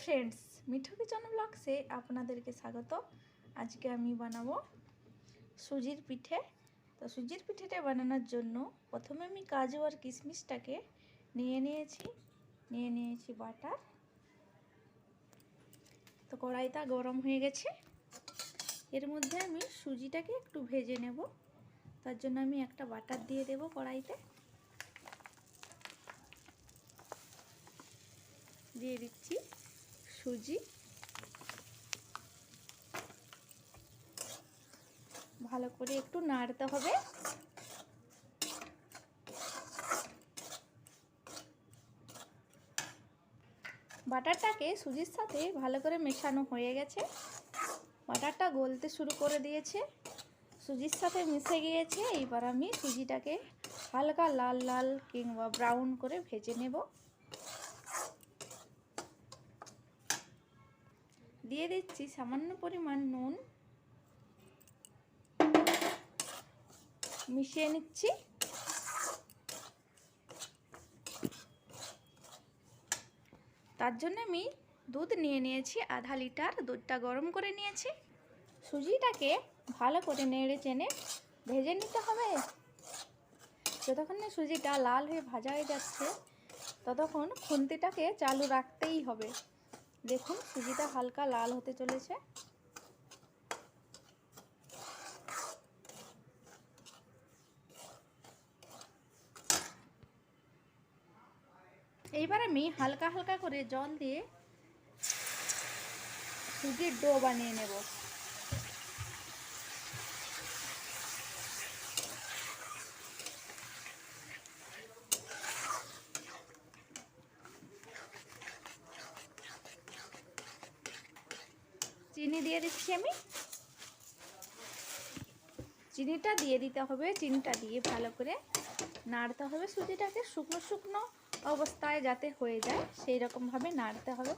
Friends, Mithu kitchen ব্লগসে আপনাদেরকে স্বাগত। আজকে আমি বানাবো সুজির পিঠে। তো সুজির পিঠেটা বানানোর জন্য প্রথমে আমি কাজু আর কিশমিশটাকে নিয়ে নিয়েছি বাটার। তো কড়াইটা গরম হয়ে গেছে, এর মধ্যে আমি সুজিটাকে একটু ভেজে নেব। তার জন্য আমি একটা বাটার দিয়ে দেব কড়াইতে, দিয়ে দিচ্ছি সুজি। ভালো করে একটু নাড়তে হবে। বাটারটাকে সুজির সাথে ভালো করে মেশানো হয়ে গেছে। বাটারটা গলতে শুরু করে দিয়েছে, সুজির সাথে মিশে গিয়েছে। এইবার আমি সুজিটাকে হালকা লাল লাল কিংবা ব্রাউন করে ভেজে নেব। দিয়ে দিচ্ছি সামান্য পরিমাণ নুন, মিশিয়ে নিচ্ছি। তার জন্য আমি দুধ নিয়েছি আধা লিটার। দুধটা গরম করে নিয়েছি। সুজিটাকে ভালো করে নেড়ে চেড়ে ভেজে নিতে হবে। যতক্ষণ না সুজিটা লাল হয়ে ভাজা হয়ে যাচ্ছে ততক্ষণ খুন্তিটাকে চালু রাখতেই হবে। দেখুন সুজিটা হালকা লাল হতে চলেছে। এইবার আমি হালকা হালকা করে জল দিয়ে সুজির ডো বানিয়ে নেব। চিনি দিয়ে দিচ্ছি আমি। চিনিটা দিয়ে দিতে হবে। চিনিটা দিয়ে ভালো করে নাড়তে হবে। সুজিটাকে শুকনো শুকনো অবস্থায় যাতে হয়ে যায় সেই রকমভাবে নাড়তে হবে।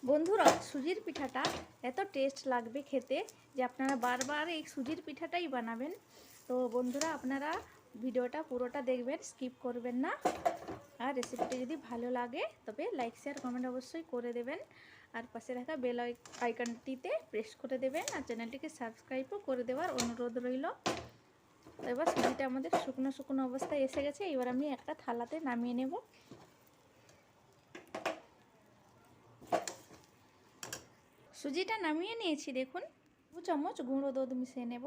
বন্ধুরা, সুজির পিঠাটা এত টেস্ট লাগবে খেতে যে আপনারা বারবার এই সুজির পিঠাটাই বানাবেন। তো বন্ধুরা, আপনারা ভিডিওটা পুরোটা দেখবেন, স্কিপ করবেন না। আর রেসিপিটা যদি ভালো লাগে তবে লাইক শেয়ার কমেন্ট অবশ্যই করে দেবেন। আর পাশে থাকা বেল আইকনটিতে প্রেস করে দেবেন। আর চ্যানেলটিকে সাবস্ক্রাইবও করে দেওয়ার অনুরোধ রইল। তো এবার সুজিটা আমাদের শুকনো শুকনো অবস্থায় এসে গেছে। এবার আমি একটা থালাতে নামিয়ে নেব। সুজিটা নামিয়ে নিয়েছি। দেখুন 2 চামচ গুঁড়ো দুধ মিশিয়ে নেব।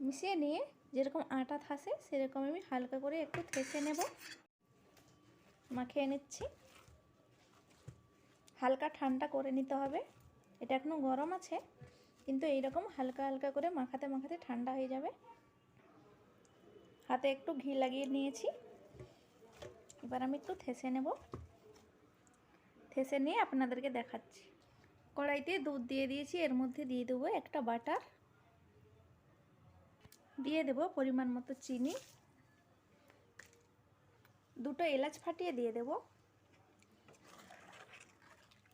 মিশিয়ে নিয়ে যেরকম আটা থাসে সেরকম আমি হালকা করে একটু থেসে নেব। মাখিয়ে নিচ্ছি। হালকা ঠান্ডা করে নিতে হবে। এটা এখনো গরম আছে, কিন্তু এইরকম হালকা হালকা করে মাখাতে মাখাতে ঠান্ডা হয়ে যাবে। হাতে একটু ঘি লাগিয়ে নিয়েছি। এবার আমি একটু থেসে নেব। থেসে নিয়ে আপনাদেরকে দেখাচ্ছি। কড়াইতে দুধ দিয়ে দিয়েছি, এর মধ্যে দিয়ে দেবো একটা বাটার, দিয়ে দেব পরিমাণ মতো চিনি, 2টো এলাচ ফাটিয়ে দিয়ে দেব।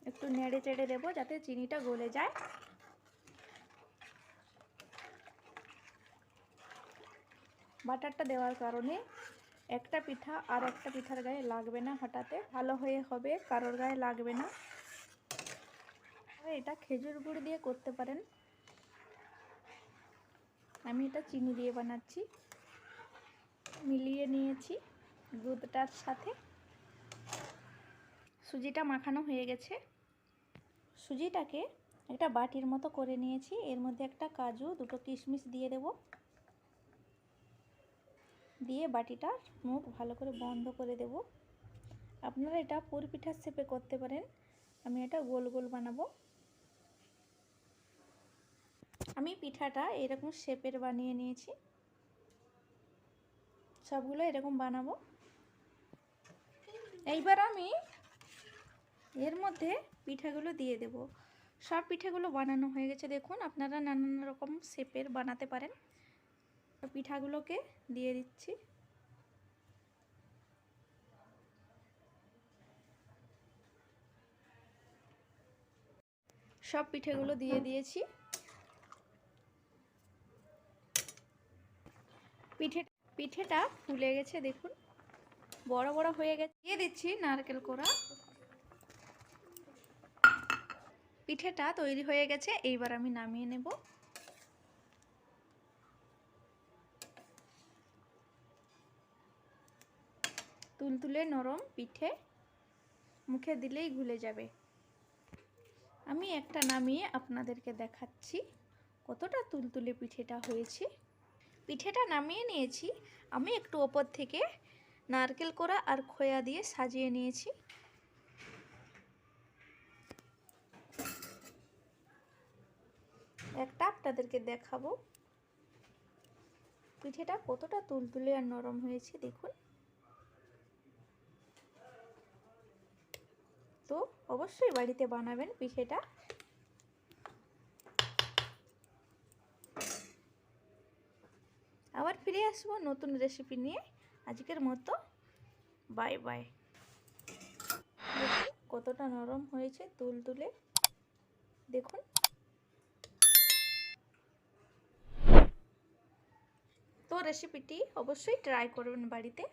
একটু নেড়ে চেড়ে দেবো যাতে চিনিটা গলে যায়। বাটারটা দেওয়ার কারণে একটা পিঠা আর একটা পিঠার গায়ে লাগবে না, হঠাৎ ভালো হয়ে হবে, কারোর গায়ে লাগবে না। এটা খেজুর গুড় দিয়ে করতে পারেন, আমি এটা চিনি দিয়ে বানাচ্ছি। মিলিয়ে নিয়েছি দুধটার সাথে। সুজিটা মাখানো হয়ে গেছে। সুজিটাকে একটা বাটির মতো করে নিয়েছি। এর মধ্যে একটা কাজু, 2টো কিশমিশ দিয়ে দেব। দিয়ে বাটিটার মুখ ভালো করে বন্ধ করে দেব। আপনারা এটা পুর পিঠার শেপে করতে পারেন, আমি এটা গোল গোল বানাবো। আমি পিঠাটা এরকম শেপের বানিয়ে নিয়েছি। সবগুলো এরকম বানাবো। এইবার আমি এর মধ্যে পিঠাগুলো দিয়ে দেব। সব পিঠাগুলো বানানো হয়ে গেছে। দেখুন আপনারা নানান রকম শেপের বানাতে পারেন। পিঠাগুলোকে দিয়ে দিচ্ছি। সব পিঠেগুলো দিয়ে দিয়েছি। পিঠেটা ফুলে গেছে, দেখুন বড় বড় হয়ে গেছে। দিয়ে দিচ্ছি নারকেল কোড়া। পিঠেটা তৈরি হয়ে গেছে, এইবার আমি নামিয়ে নেব। তুলতুলে নরম পিঠে, মুখে দিলেই ঘুলে যাবে। আমি একটা নামিয়ে আপনাদেরকে দেখাচ্ছি কতটা তুলতুলে পিঠেটা হয়েছে। পিঠেটা নামিয়ে নিয়েছি, আমি একটু ওপর থেকে নারকেল কোড়া আর খোয়া দিয়ে সাজিয়ে নিয়েছি। একটা আপনাদেরকে দেখাবো পিঠেটা কতটা তুলতুলে আর নরম হয়েছে, দেখুন। তো অবশ্যই বাড়িতে বানাবেন পিঠেটা। আবার ফিরে আসবো নতুন রেসিপি নিয়ে। আজকের মতো বাই বাই। দেখুন কতটা নরম হয়েছে, তুলতুলে, দেখুন। তো রেসিপিটি অবশ্যই ট্রাই করবেন বাড়িতে।